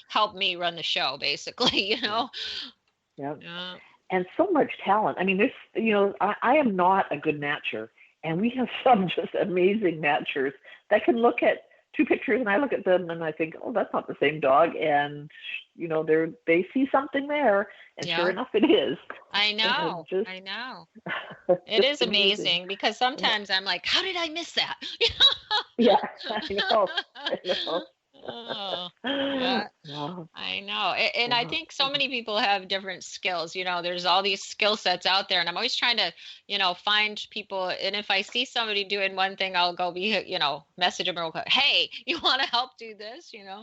help me run the show, basically, you Yeah. know? Yeah. Yeah. And so much talent. I mean, I am not a good matcher, and we have some just amazing matchers that can look at two pictures, and I look at them and I think, oh, that's not the same dog, and they see something there, and sure Yeah. enough, it is, I and know. I know. It just is amazing. amazing because sometimes I'm like, how did I miss that? Yeah, I know, I know. Oh, yeah. Wow, I know. And I wow. think so many people have different skills. There's all these skill sets out there, and I'm always trying to, find people. And if I see somebody doing one thing, I'll go message them real quick. Hey, you want to help do this? Yeah,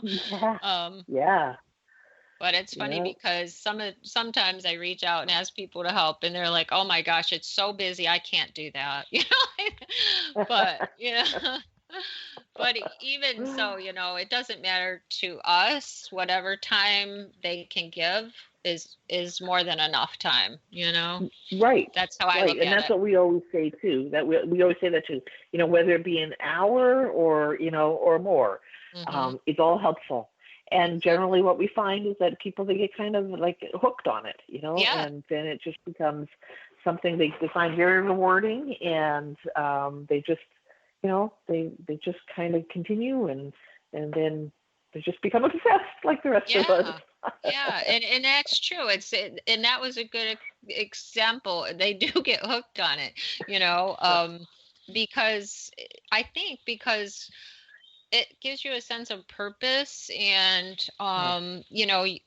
Um, yeah, but it's funny yeah. because sometimes I reach out and ask people to help, and they're like, "Oh my gosh, it's so busy, I can't do that." But but even so, it doesn't matter to us. Whatever time they can give is more than enough time. Right, That's how I right, look and at that's it. what we always say too. That we always say that too. Whether it be an hour or or more, Hmm. it's all helpful. And generally, what we find is that people they get kind of like hooked on it, Yeah. and then it just becomes something they find very rewarding, and they just they just kind of continue, and then they just become obsessed like the rest of us. Yeah. Yeah, and that's true. And that was a good example. They do get hooked on it, you know, um, because I think because it gives you a sense of purpose, and Yes,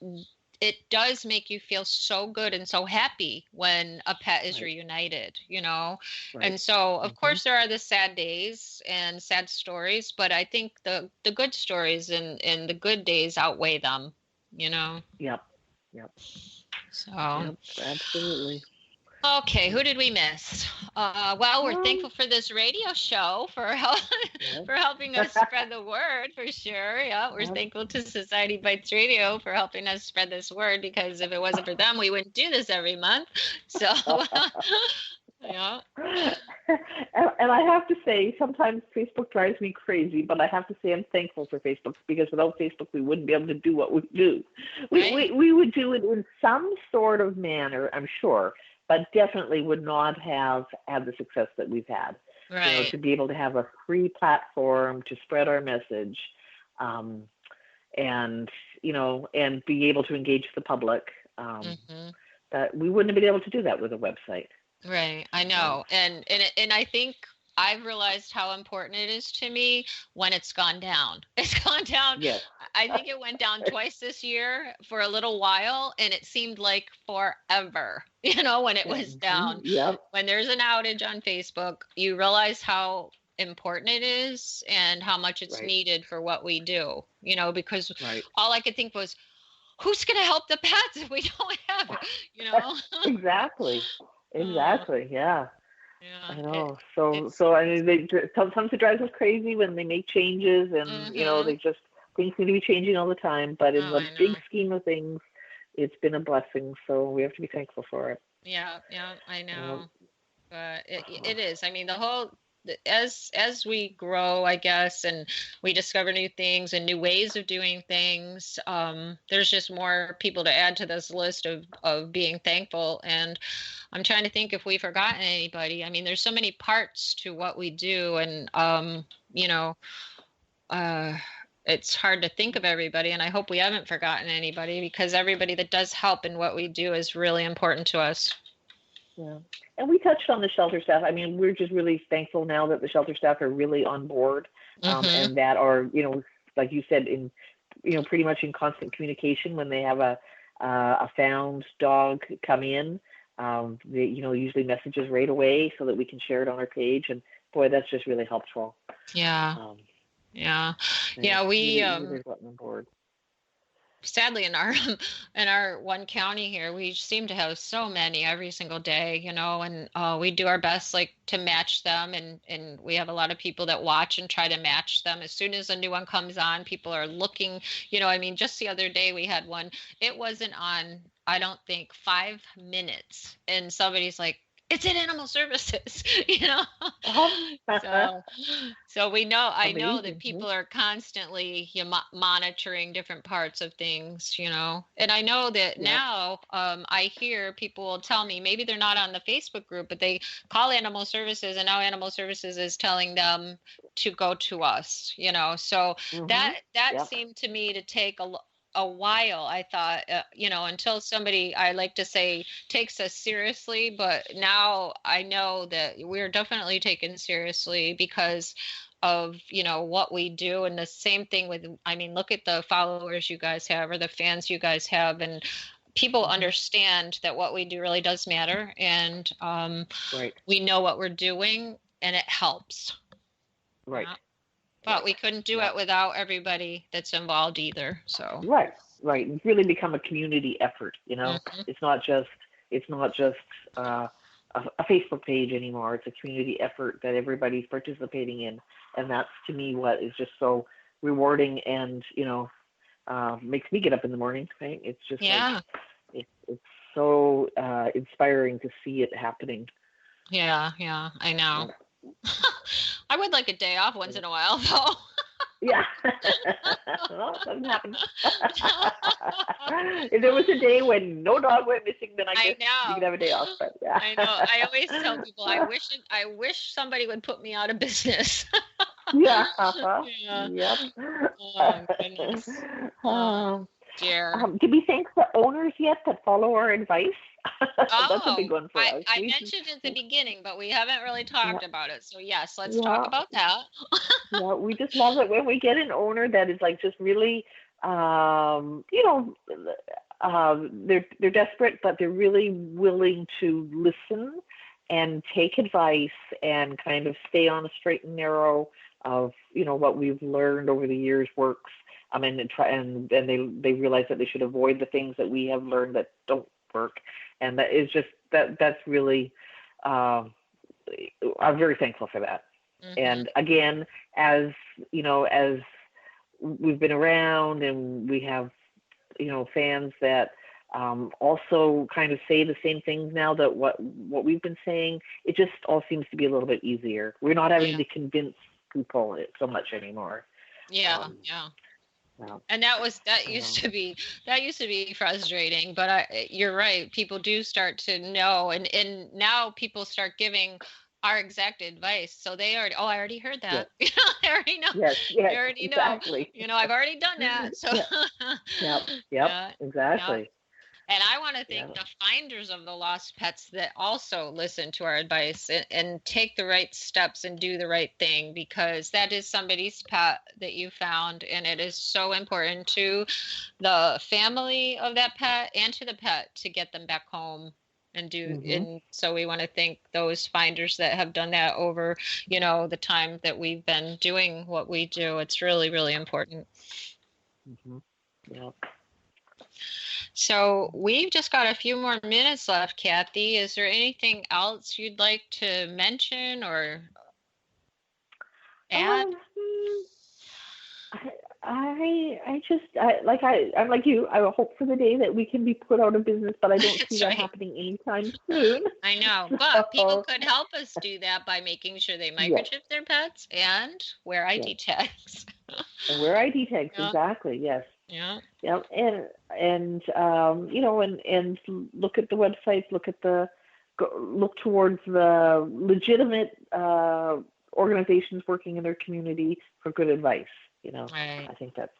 it does make you feel so good and so happy when a pet is right, reunited. right. And so of Hmm. course there are the sad days and sad stories, but I think the good stories and the good days outweigh them. Yep, yep, So yep, absolutely. okay, who did we miss? Well, we're thankful Um, for this radio show yes. for helping us spread the word for sure. Yeah, we're Yep. thankful to Society Bites Radio for helping us spread this word because if it wasn't for them, we wouldn't do this every month. So, yeah, And I have to say, sometimes Facebook drives me crazy, but I have to say I'm thankful for Facebook because without Facebook, we wouldn't be able to do what we do. right, We would do it in some sort of manner, I'm sure, but definitely would not have had the success that we've had. right. To be able to have a free platform to spread our message, um, and and be able to engage the public. Hmm. That we wouldn't have been able to do that with a website. Right, I So know. And I think I've realized how important it is to me when it's gone down. It's gone down. yes. I think it went down twice this year for a little while, and it seemed like forever, when it was Mhm. down. Yep. When there's an outage on Facebook, you realize how important it is and how much it's Right. needed for what we do, because Right. all I could think was, who's going to help the pets if we don't have it, you know? Exactly. Oh, Exactly. Yeah. I yeah, know. So it's I mean, sometimes it drives us crazy when they make changes, and mhm. they just things need to be changing all the time. But in Oh, the I big know. scheme of things, it's been a blessing. So we have to be thankful for it. Yeah, yeah, I Uh, know. But it is. I mean, as we grow, I guess, and we discover new things and new ways of doing things, there's just more people to add to this list of being thankful. And I'm trying to think if we've forgotten anybody. I mean, there's so many parts to what we do, and you know, uh, it's hard to think of everybody. And I hope we haven't forgotten anybody because everybody that does help in what we do is really important to us. yeah. And we touched on the shelter staff. I mean, we're just really thankful now that the shelter staff are really on board, Hmm. and that are, like you said, in pretty much in constant communication when they have a found dog come in. They usually messages right away so that we can share it on our page. And boy, that's just really helpful. Yeah. Um, Yeah. they've Yeah, we really gotten on board. sadly in our in our one county here, we seem to have so many every single day, and we do our best like to match them, and we have a lot of people that watch and try to match them. As soon as a new one comes on, people are looking. I mean, just the other day we had one. It wasn't on, I don't think, 5 minutes, and somebody's like, it's in animal services, you know. Uh-huh. So we know, I know that Amazing. people are constantly monitoring different parts of things, you know. And I know that Yep. now I hear people will tell me, maybe they're not on the Facebook group, but they call animal services, and now animal services is telling them to go to us, you know. So Mm-hmm. that Yep. seemed to me to take a while. I thought, you know, until somebody, I like to say, takes us seriously. But now I know that we're definitely taken seriously because of, you know, what we do. And the same thing with, I mean, look at the followers you guys have, or the fans you guys have, and people Mm-hmm. understand that what we do really does matter, and Right. we know what we're doing, and it helps. Right. Yeah. But Right. we couldn't do it Yep. without everybody that's involved either. So Right. Right. It's really become a community effort. You know, mhm. it's not just a Facebook page anymore. It's a community effort that everybody's participating in, and that's to me what is just so rewarding, and makes me get up in the morning. Right? It's just like Yeah. it's so inspiring to see it happening. Yeah, yeah, I know. Yeah. I would like a day off once in a while, though. Yeah. Well, it doesn't happen. If there was a day when no dog went missing, then I I guess you could know. have a day off. But yeah. I know. I always tell people I wish somebody would put me out of business. Yeah. Uh-huh. Yeah. Yep. Oh goodness. Oh um, dear. did we thank the owners yet that follow our advice? That's a big Oh, one for us. I mentioned at the beginning, but we haven't really Yeah, talked about it. So yes, let's talk yeah, about that. yeah. We just love it when we get an owner that is like just really, um, you know, they're desperate, but they're really willing to listen and take advice and kind of stay on a straight and narrow of what we've learned over the years works. And try and they realize that they should avoid the things that we have learned that don't work, and that is just that's really. Um, I'm very thankful for that. Hmm. And again, as as we've been around and we have fans that also kind of say the same things now that what we've been saying, it just all seems to be a little bit easier. We're not having Yeah. to convince people so much anymore. Yeah. Um, Yeah. well, And that you used know, to be frustrating, but you're right. People do start to know, and now people start giving our exact advice. So they already, oh, I already heard yes, that. They already know. yes, They yes, already know. exactly. I've already done that. So Yeah, yep, yep, yeah, yeah. exactly. And I want to thank Yeah. the finders of the lost pets that also listen to our advice, and take the right steps and do the right thing, because that is somebody's pet that you found. And it is so important to the family of that pet and to the pet to get them back home and do. Mhm. And so we want to thank those finders that have done that over, the time that we've been doing what we do. It's really, really important. Mhm. Yep. So we've just got a few more minutes left, Kathy. Is there anything else you'd like to mention or add? Um, I'm like you. I hope for the day that we can be put out of business, but I don't see That's that right. happening anytime soon. I know. But people So could help us do that by making sure they yes, microchip their pets and wear yes, ID tags. and wear ID tags Yeah. exactly. Yes, Yeah. yeah, and look at the websites. Look towards the legitimate organizations working in their community for good advice. Right. I think that's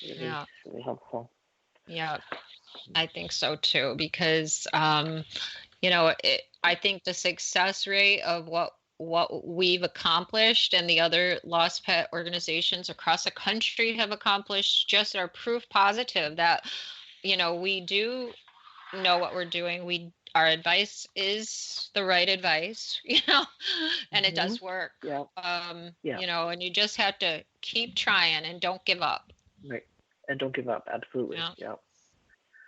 really Yeah. really helpful. Yeah. I think so too, because I think the success rate of what we've accomplished and the other lost pet organizations across the country have accomplished just are proof positive that we do know what we're doing. Our advice is the right advice, and it Hmm. does work. Yeah, yeah, And you just have to keep trying and don't give up. right. And don't give up. Absolutely. Yeah. Yeah,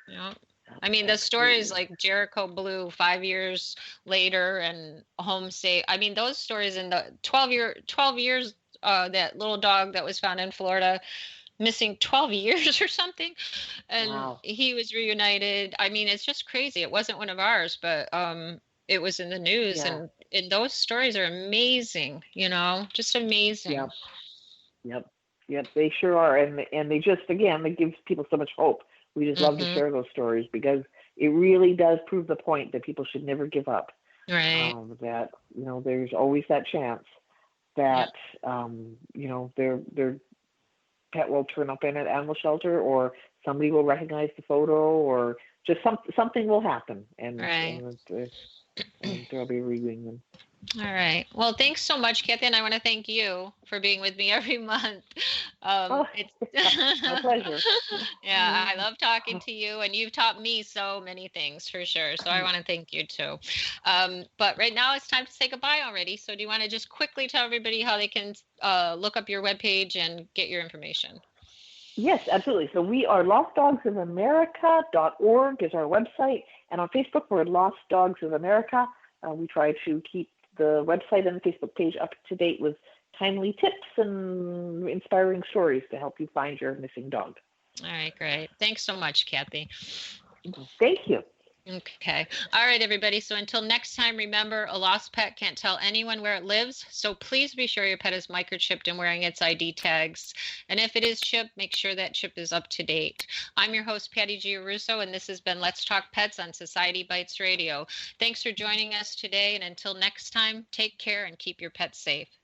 Yeah. yeah, I mean, the stories absolutely. like Jericho Blue 5 years later and Home State. I mean, those stories in the 12 years, that little dog that was found in Florida, missing 12 years or something, and Wow. he was reunited. I mean, it's just crazy. It wasn't one of ours, but it was in the news, Yeah. and those stories are amazing, just amazing. Yep. Yep. Yep. They sure are, and they just again they give people so much hope. We just love to Hmm. share those stories because it really does prove the point that people should never give up. Right. That there's always that chance Yeah. that their pet will turn up in an animal shelter, or somebody will recognize the photo, or just something will happen, and Right. they'll be reviewing them. All right. Well, thanks so much, Kathy, and I want to thank you for being with me every month. Oh, It's my pleasure. yeah, I love talking to you, and you've taught me so many things for sure. So I want to thank you too. But right now it's time to say goodbye already. So do you want to just quickly tell everybody how they can look up your webpage and get your information? Yes, absolutely. So we are lostdogsofamerica.org is our website, and on Facebook we're Lost Dogs of America. We try to keep the website and the Facebook page up to date with timely tips and inspiring stories to help you find your missing dog. All right, great. Thanks so much, Kathy. Thank you. Okay. All right, everybody. So until next time, remember, a lost pet can't tell anyone where it lives. So please be sure your pet is microchipped and wearing its ID tags. And if it is chipped, make sure that chip is up to date. I'm your host, Patty Giarusso, and this has been Let's Talk Pets on Society Bites Radio. Thanks for joining us today. And until next time, take care and keep your pets safe.